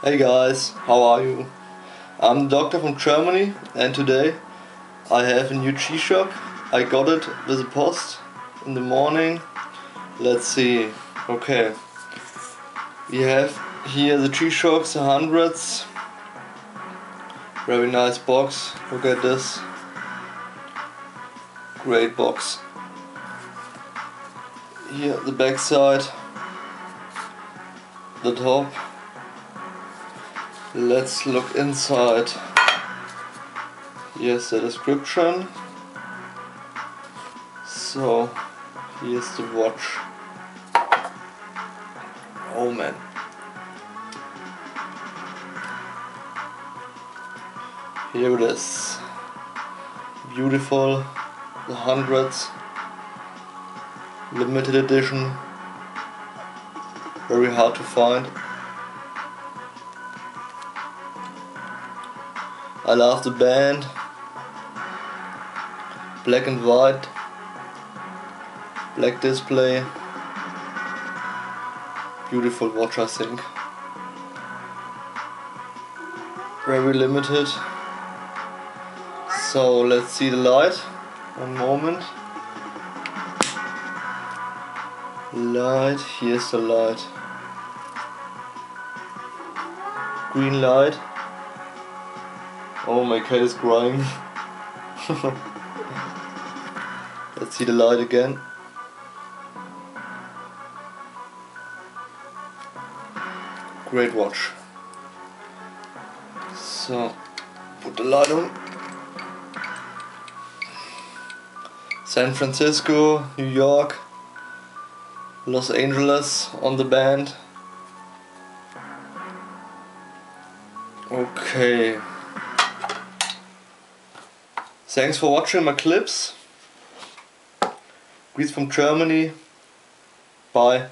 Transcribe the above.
Hey guys, how are you? I'm the doctor from Germany and today I have a new G-Shock. I got it with the post in the morning. Let's see. Okay. We have here the G-Shocks, the hundreds. Very nice box. Look at this. Great box. Here the back side. The top. Let's look inside. Here's the description. So here's the watch. Oh man. Here it is. Beautiful. The hundreds. Limited edition. Very hard to find. I love the band. Black and white. Black display. Beautiful watch, I think. Very limited. So let's see the light. One moment. Light. Here's the light. Green light. Oh, my cat is crying. Let's see the light again. Great watch. So, put the light on. San Francisco, New York, Los Angeles on the band. Okay. Thanks for watching my clips. Greetings from Germany. Bye.